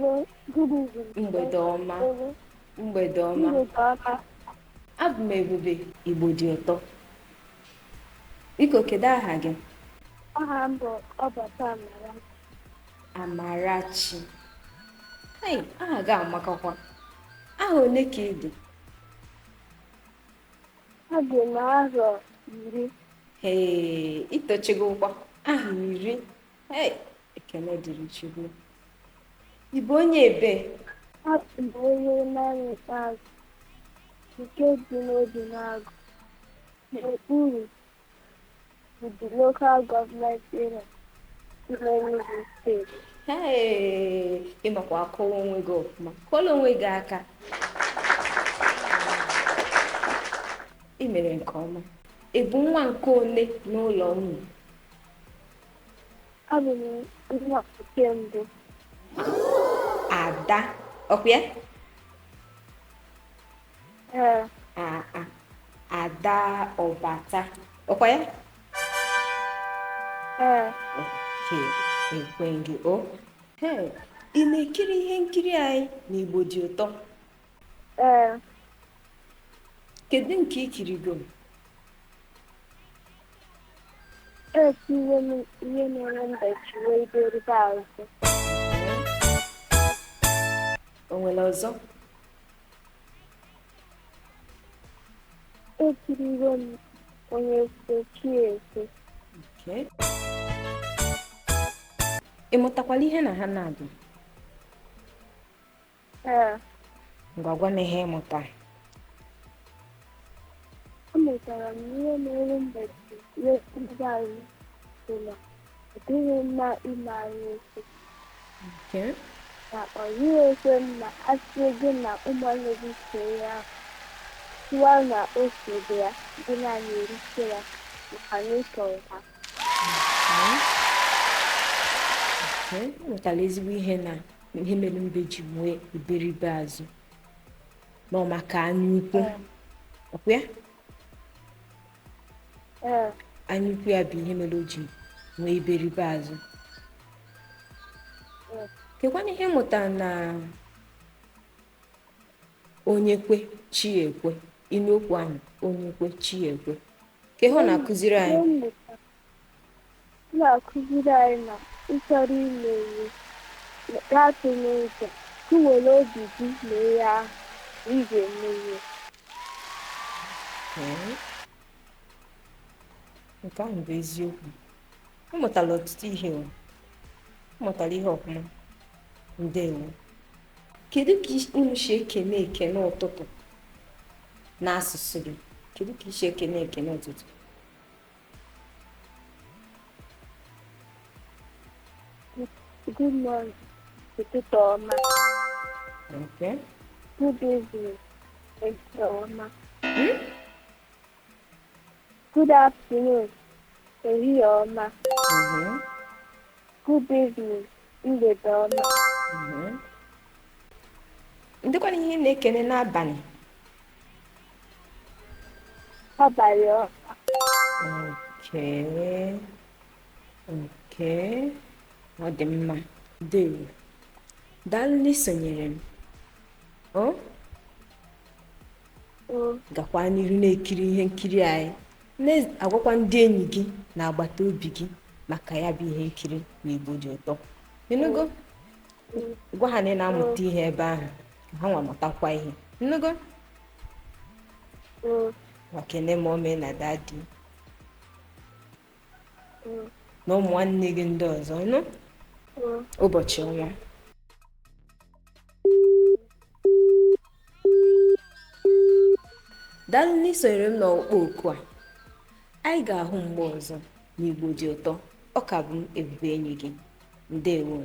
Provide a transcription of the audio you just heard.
Good evening. Mgbede ọma. Hello. Mgbede ọma. Mgbede ọma. Abụ m Ebube Igbo dị ụtọ. Biko kedu aha gị? Aha m bụ Ọbata Amara. Amarachi. Hai, aha gị amakakwa. Aha ole ka ị dị? Adị m arọ 10. Hee, itochigokwa aha 10. Hei, ekele dịrị Chukwu. Ị bụ onye ebe? Abụ m onye narị ikpeazụ nke dị n'obi na-agụ n'okpuru the local government area Enugu steeti. Hee, ịmakwa akọwa onwe gị ọfụma. Kọla onwe gị aka. Ị mere nke ọma. Ị bụ nwa nke ole n'ụlọ unu? Abụ m nwa nke mbụ. Ada, ọkwa ya? Ee, Ada Ọbata, ọkwa ya? ee, Oke, ekwe gị o. Hee, ị na-ekiri ihe nkiri anyị n'Igbo dị ụtọ? ee. Kedu nke ikirigo? Etinye m ihe mere mbechi wee beribe azụ. O nwere ọzọ? Ekirigo m onye chi ese. Okay. Ị mụtakwala ihe na ha na-adụ? Ee, Ngwa m ihe ịmụta. amụtara m ihe mere mbechi wee beribe azụ so na ọ dịghị mma ime anyị ese. Okay. Na ọ dịghị ekwe m na asị gị na ụmụnne gị see ya tụwa na ose dị ya dị naanị erite ya maka na ịtọrọ ha. Okay. Mụtara ezigbo ihe na ihe mere mbe ji nwee iberibe azụ. Nọ maka anya ukwu. Ọkwa ya? Ee, Anya ukwu ya bụ ihe mere o ji nwee iberibe azụ. ee. Kekwana ihe mụtara na onye kwe chi ekwe, inokwu ahụ onye kwe chi ekwe. Ka ihe ọ na-akụziri anyị? Na-akụziri anyị na ịchọrọ ime ihe gatụ n'ụzọ ị were obi gị mee ya ahụ ị ga-eme ihe. Nke ahụ bụ eziokwu. Ọ mụtara ọtụtụ ihe o. Ọ mụtara ihe ọfụma. Ndewo. Kedu ka unu si ekene ụtụtụ n'asụsụ gị? Kedu ka isi ekene ụtụtụ? Good morning, ụtụtụ ọma. Okay. Good evening, ehihie ọma. Good afternoon, ehihie ọma. Good evening, mgbede ọma. Ndekwana ihe ị na-ekene n'abalị? Abalị ọma. Okay. Ọ dị mma. Ndewo. Daalụ na isonyere m. Gakwa n'ihu na-ekiri ihe nkiri anyị. Na-agwakwa ndị enyi gị na agbata obi gị maka ya bụ ihe nkiri n'Igbo dị ụtọ. Ịnụgo? Gwa ha na ị na-amụta ihe ebe ahụ ka ha nwa mụtakwa ihe. Ịnụgo? Wakene ma ome na dadi na ụmụ nwanne gị ndị ọzọ. Ịnụ? Ụbọchị ọma. Daalụ na isonyere m n'ọkpọ oku a. Anyị ga-ahụ mgbe ọzọ n'Igbo dị ụtọ. Ọ ka bụ m Ebube enyi gị. Ndewo.